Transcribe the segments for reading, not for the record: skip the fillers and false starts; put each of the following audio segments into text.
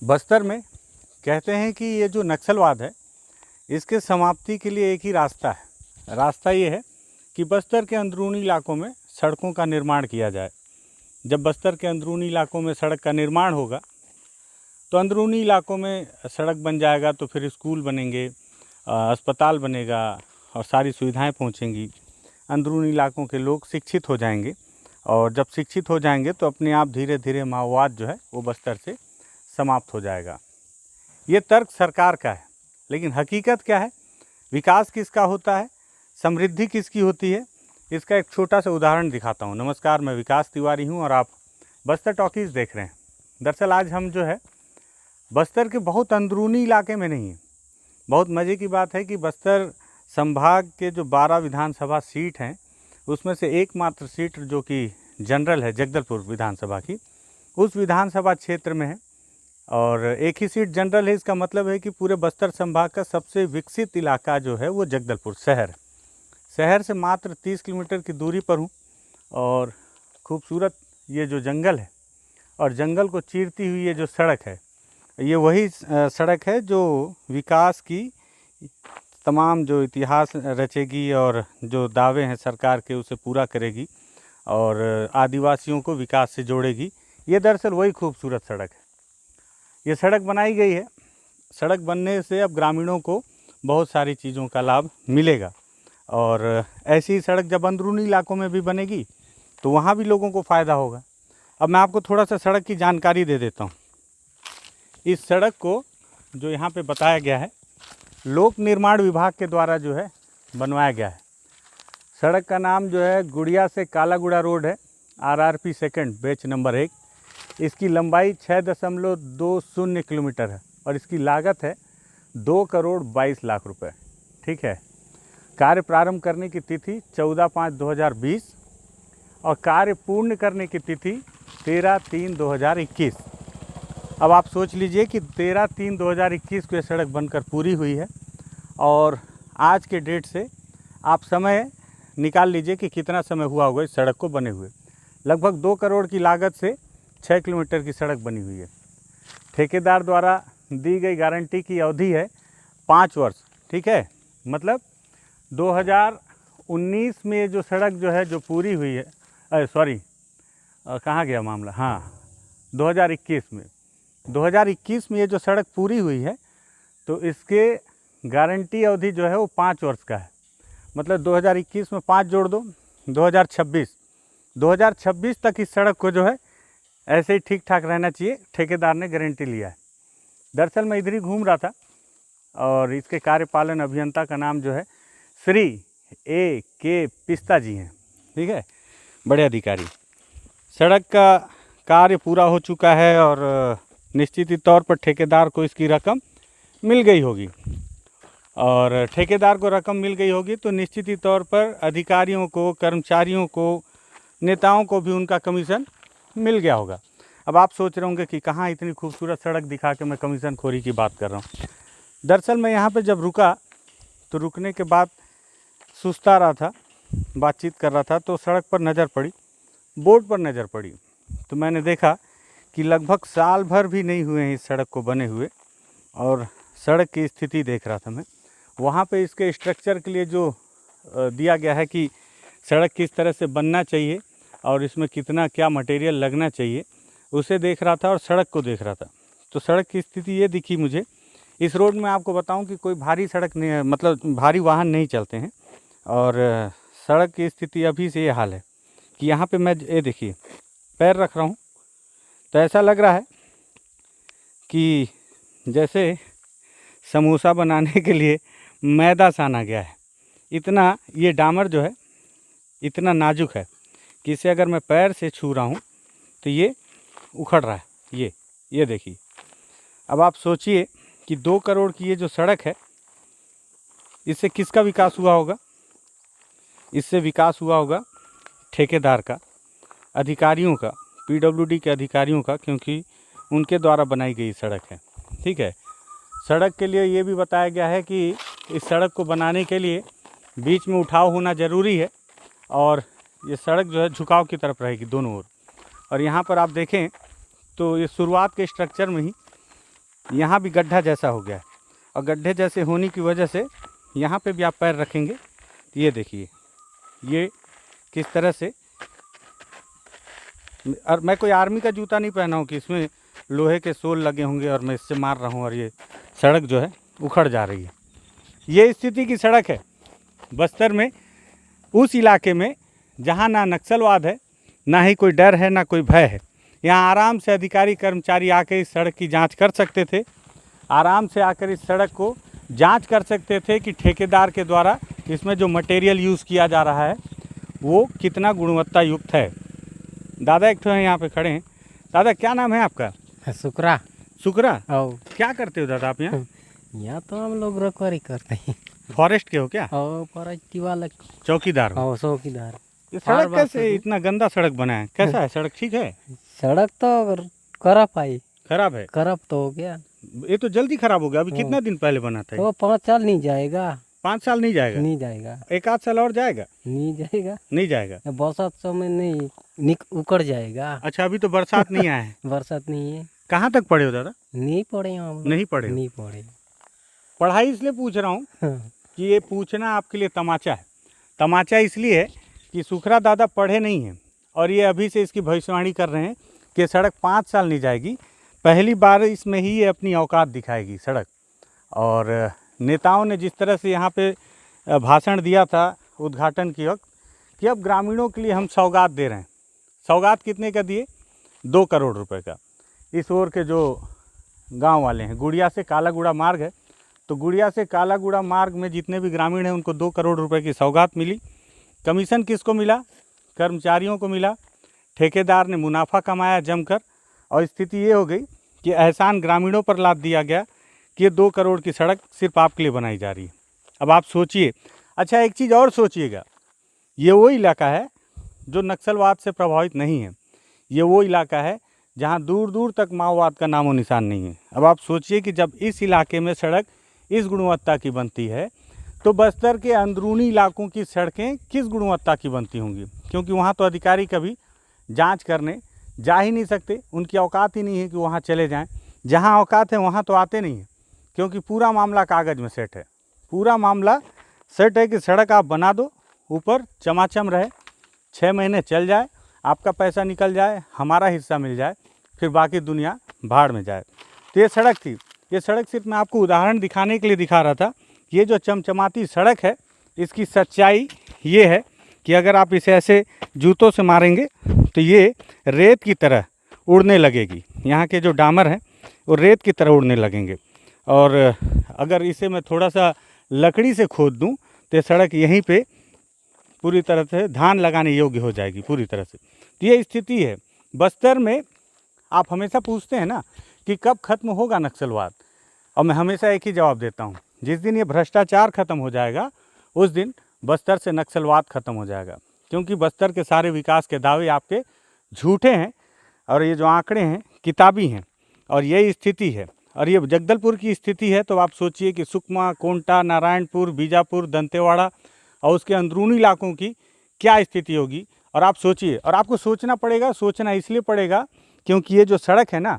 बस्तर में कहते हैं कि ये जो नक्सलवाद है इसके समाप्ति के लिए एक ही रास्ता है। रास्ता ये है कि बस्तर के अंदरूनी इलाकों में सड़कों का निर्माण किया जाए। जब बस्तर के अंदरूनी इलाकों में सड़क का निर्माण होगा तो अंदरूनी इलाकों में सड़क बन जाएगा तो फिर स्कूल बनेंगे, अस्पताल बनेगा और सारी सुविधाएं पहुंचेंगी। अंदरूनी इलाकों के लोग शिक्षित हो जाएंगे और जब शिक्षित हो जाएंगे तो अपने आप धीरे धीरे माओवाद जो है वो बस्तर से समाप्त हो जाएगा। ये तर्क सरकार का है, लेकिन हकीकत क्या है? विकास किसका होता है, समृद्धि किसकी होती है, इसका एक छोटा सा उदाहरण दिखाता हूँ। नमस्कार, मैं विकास तिवारी हूँ और आप बस्तर टॉकीज़ देख रहे हैं। दरअसल आज हम जो है बस्तर के बहुत अंदरूनी इलाके में नहीं है। बहुत मज़े की बात है कि बस्तर संभाग के जो 12 विधानसभा सीट हैं उसमें से एकमात्र सीट जो कि जनरल है जगदलपुर विधानसभा की, उस विधानसभा क्षेत्र में है और एक ही सीट जनरल है। इसका मतलब है कि पूरे बस्तर संभाग का सबसे विकसित इलाका जो है वो जगदलपुर शहर से मात्र 30 किलोमीटर की दूरी पर हूँ और खूबसूरत ये जो जंगल है और जंगल को चीरती हुई ये जो सड़क है, ये वही सड़क है जो विकास की तमाम जो इतिहास रचेगी और जो दावे हैं सरकार के उसे पूरा करेगी और आदिवासियों को विकास से जोड़ेगी। ये दरअसल वही खूबसूरत सड़क है। ये सड़क बनाई गई है। सड़क बनने से अब ग्रामीणों को बहुत सारी चीज़ों का लाभ मिलेगा और ऐसी सड़क जब अंदरूनी इलाकों में भी बनेगी तो वहाँ भी लोगों को फ़ायदा होगा। अब मैं आपको थोड़ा सा सड़क की जानकारी दे देता हूँ। इस सड़क को जो यहाँ पे बताया गया है लोक निर्माण विभाग के द्वारा जो है बनवाया गया है। सड़क का नाम जो है गुड़िया से कालागुड़ा रोड है, RRP सेकंड बैच नंबर 1। इसकी लंबाई 6.20 किलोमीटर है और इसकी लागत है 2,22,00,000 रुपये। ठीक है। कार्य प्रारंभ करने की तिथि 14/5/2020 और कार्य पूर्ण करने की तिथि 13/3/2021। अब आप सोच लीजिए कि 13/3/2021 को ये सड़क बनकर पूरी हुई है और आज के डेट से आप समय निकाल लीजिए कि कितना समय हुआ होगा इस सड़क को बने हुए। लगभग 2 करोड़ की लागत से 6 किलोमीटर की सड़क बनी हुई है। ठेकेदार द्वारा दी गई गारंटी की अवधि है 5 वर्ष। ठीक है, मतलब 2019 में जो सड़क जो है जो पूरी हुई है, कहाँ गया मामला, हाँ 2021 में ये जो सड़क पूरी हुई है तो इसके गारंटी अवधि जो है वो 5 वर्ष का है। मतलब 2021 में 5 जोड़ दो, 2026 तक इस सड़क को जो है ऐसे ही ठीक ठाक रहना चाहिए। ठेकेदार ने गारंटी लिया है। दरअसल मैं इधर ही घूम रहा था और इसके कार्यपालन अभियंता का नाम जो है श्री A.K. पिस्ता जी हैं। ठीक है, बड़े अधिकारी। सड़क का कार्य पूरा हो चुका है और निश्चित तौर पर ठेकेदार को इसकी रकम मिल गई होगी और ठेकेदार को रकम मिल गई होगी तो निश्चित ही तौर पर अधिकारियों को, कर्मचारियों को, नेताओं को भी उनका कमीशन मिल गया होगा। अब आप सोच रहे होंगे कि कहाँ इतनी खूबसूरत सड़क दिखा के मैं कमीशन खोरी की बात कर रहा हूँ। दरअसल मैं यहाँ पे जब रुका तो रुकने के बाद सुस्ता रहा था, बातचीत कर रहा था तो सड़क पर नज़र पड़ी, बोर्ड पर नज़र पड़ी तो मैंने देखा कि लगभग साल भर भी नहीं हुए हैं इस सड़क को बने हुए और सड़क की स्थिति देख रहा था मैं। वहाँ पे इसके स्ट्रक्चर के लिए जो दिया गया है कि सड़क किस तरह से बनना चाहिए और इसमें कितना क्या मटेरियल लगना चाहिए उसे देख रहा था और सड़क को देख रहा था। तो सड़क की स्थिति ये दिखी मुझे। इस रोड में आपको बताऊं कि कोई भारी सड़क नहीं है, मतलब भारी वाहन नहीं चलते हैं और सड़क की स्थिति अभी से ये हाल है कि यहाँ पे मैं ये देखिए पैर रख रहा हूँ तो ऐसा लग रहा है कि जैसे समोसा बनाने के लिए मैदा साना गया है। इतना ये डामर जो है इतना नाजुक है कि इसे अगर मैं पैर से छू रहा हूँ तो ये उखड़ रहा है। ये देखिए। अब आप सोचिए कि 2 करोड़ की ये जो सड़क है इससे किसका विकास हुआ होगा? इससे विकास हुआ होगा ठेकेदार का, अधिकारियों का, PWD के अधिकारियों का, क्योंकि उनके द्वारा बनाई गई सड़क है। ठीक है। सड़क के लिए ये भी बताया गया है कि इस सड़क को बनाने के लिए बीच में उठाव होना ज़रूरी है और ये सड़क जो है झुकाव की तरफ रहेगी दोनों ओर। और यहाँ पर आप देखें तो ये शुरुआत के स्ट्रक्चर में ही यहाँ भी गड्ढा जैसा हो गया है, और गड्ढे जैसे होने की वजह से यहाँ पे भी आप पैर रखेंगे तो ये देखिए ये किस तरह से, और मैं कोई आर्मी का जूता नहीं पहना हूँ कि इसमें लोहे के सोल लगे होंगे और मैं इससे मार रहा हूँ और ये सड़क जो है उखड़ जा रही है। ये स्थिति की सड़क है बस्तर में, उस इलाके में जहाँ ना नक्सलवाद है, ना ही कोई डर है, ना कोई भय है। यहाँ आराम से अधिकारी कर्मचारी आकर इस सड़क की जांच कर सकते थे, आराम से आकर इस सड़क को जांच कर सकते थे कि ठेकेदार के द्वारा इसमें जो मटेरियल यूज़ किया जा रहा है वो कितना गुणवत्ता युक्त है। दादा एक तो हैं यहाँ पे खड़े हैं। दादा क्या नाम है आपका? शुक्रा। शुक्रा, और क्या करते हो दादा आप यहाँ? यहाँ तो हम लोग रखवारी करते हैं। फॉरेस्ट के हो क्या? और फॉरेस्ट वाला चौकीदार हो? और चौकीदार। ये सड़क कैसे इतना गंदा सड़क बना है? कैसा है सड़क? ठीक है? सड़क तो खराब आई। खराब है? खराब तो हो गया। ये तो जल्दी खराब हो गया। अभी कितना दिन पहले बना था? वो 5 साल नहीं जाएगा। 5 साल नहीं जाएगा? नहीं जाएगा। 1 आध साल और जाएगा? नहीं जाएगा। नहीं जाएगा? बरसात समय नहीं उकड़ जाएगा। अच्छा, अभी तो बरसात नहीं आया है। बरसात नहीं है। कहाँ तक पढ़े हो दादा? नहीं पढ़े हम। नहीं पढ़े? नहीं पढ़े। पढ़ाई इसलिए पूछ रहा हूँ कि ये पूछना आपके लिए तमाचा है। तमाचा इसलिए है कि सुखरा दादा पढ़े नहीं हैं और ये अभी से इसकी भविष्यवाणी कर रहे हैं कि सड़क 5 साल नहीं जाएगी, पहली बार इसमें ही ये अपनी औकात दिखाएगी सड़क। और नेताओं ने जिस तरह से यहाँ पे भाषण दिया था उद्घाटन की वक्त कि अब ग्रामीणों के लिए हम सौगात दे रहे हैं। सौगात कितने का दिए? 2 करोड़ रुपए का। इस ओर के जो गांव वाले हैं, गुड़िया से कालागुड़ा मार्ग है, तो गुड़िया से कालागुड़ा मार्ग में जितने भी ग्रामीण हैं उनको 2 करोड़ रुपए की सौगात मिली। कमीशन किसको मिला? कर्मचारियों को मिला। ठेकेदार ने मुनाफा कमाया जमकर, और स्थिति ये हो गई कि एहसान ग्रामीणों पर लाद दिया गया कि ये 2 करोड़ की सड़क सिर्फ आपके लिए बनाई जा रही है। अब आप सोचिए। अच्छा, एक चीज़ और सोचिएगा, ये वो इलाका है जो नक्सलवाद से प्रभावित नहीं है। ये वो इलाका है जहाँ दूर दूर तक माओवाद का नामो निशान नहीं है। अब आप सोचिए कि जब इस इलाके में सड़क इस गुणवत्ता की बनती है तो बस्तर के अंदरूनी इलाकों की सड़कें किस गुणवत्ता की बनती होंगी? क्योंकि वहाँ तो अधिकारी कभी जांच करने जा ही नहीं सकते, उनकी औकात ही नहीं है कि वहाँ चले जाएं। जहाँ औकात है वहाँ तो आते नहीं हैं, क्योंकि पूरा मामला कागज़ में सेट है। पूरा मामला सेट है कि सड़क आप बना दो, ऊपर चमाचम रहे, 6 महीने चल जाए, आपका पैसा निकल जाए, हमारा हिस्सा मिल जाए, फिर बाकी दुनिया भाड़ में जाए। तो ये सड़क थी। ये सड़क सिर्फ मैं आपको उदाहरण दिखाने के लिए दिखा रहा था। ये जो चमचमाती सड़क है, इसकी सच्चाई ये है कि अगर आप इसे ऐसे जूतों से मारेंगे तो ये रेत की तरह उड़ने लगेगी। यहाँ के जो डामर हैं वो रेत की तरह उड़ने लगेंगे। और अगर इसे मैं थोड़ा सा लकड़ी से खोद दूँ तो ये सड़क यहीं पे पूरी तरह से धान लगाने योग्य हो जाएगी पूरी तरह से। तो ये स्थिति है बस्तर में। आप हमेशा पूछते हैं ना कि कब खत्म होगा नक्सलवाद, और मैं हमेशा एक ही जवाब देता हूँ, जिस दिन ये भ्रष्टाचार खत्म हो जाएगा उस दिन बस्तर से नक्सलवाद खत्म हो जाएगा। क्योंकि बस्तर के सारे विकास के दावे आपके झूठे हैं और ये जो आंकड़े हैं किताबी हैं, और यही स्थिति है। और ये जगदलपुर की स्थिति है तो आप सोचिए कि सुकमा, कोंटा, नारायणपुर, बीजापुर, दंतेवाड़ा और उसके अंदरूनी इलाकों की क्या स्थिति होगी। और आप सोचिए, और आपको सोचना पड़ेगा। सोचना इसलिए पड़ेगा क्योंकि ये जो सड़क है ना,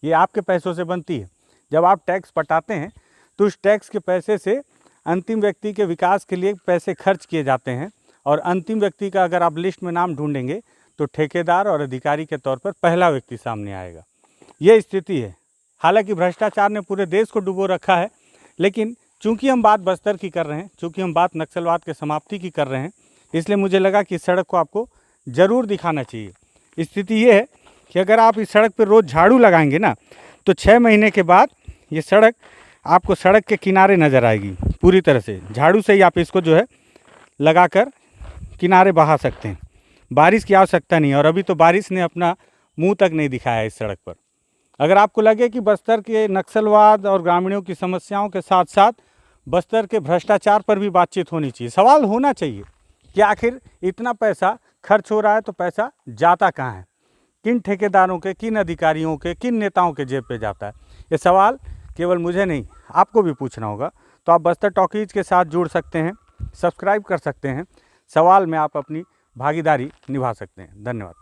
ये आपके पैसों से बनती है। जब आप टैक्स पटाते हैं तो उस टैक्स के पैसे से अंतिम व्यक्ति के विकास के लिए पैसे खर्च किए जाते हैं, और अंतिम व्यक्ति का अगर आप लिस्ट में नाम ढूंढेंगे तो ठेकेदार और अधिकारी के तौर पर पहला व्यक्ति सामने आएगा। ये स्थिति है। हालांकि भ्रष्टाचार ने पूरे देश को डुबो रखा है, लेकिन चूंकि हम बात बस्तर की कर रहे हैं, चूंकि हम बात नक्सलवाद के समाप्ति की कर रहे हैं, इसलिए मुझे लगा कि इस सड़क को आपको ज़रूर दिखाना चाहिए। स्थिति ये है कि अगर आप इस सड़क पर रोज़ झाड़ू लगाएंगे ना तो 6 महीने के बाद ये सड़क आपको सड़क के किनारे नज़र आएगी पूरी तरह से। झाड़ू से ही आप इसको जो है लगाकर किनारे बहा सकते हैं। बारिश की आवश्यकता नहीं है, और अभी तो बारिश ने अपना मुंह तक नहीं दिखाया इस सड़क पर। अगर आपको लगे कि बस्तर के नक्सलवाद और ग्रामीणों की समस्याओं के साथ साथ बस्तर के भ्रष्टाचार पर भी बातचीत होनी चाहिए, सवाल होना चाहिए कि आखिर इतना पैसा खर्च हो रहा है तो पैसा जाता कहाँ है, किन ठेकेदारों के, किन अधिकारियों के, किन नेताओं के जेब पे जाता है। ये सवाल केवल मुझे नहीं, आपको भी पूछना होगा। तो आप बस्तर टॉकीज के साथ जुड़ सकते हैं, सब्सक्राइब कर सकते हैं, सवाल में आप अपनी भागीदारी निभा सकते हैं। धन्यवाद।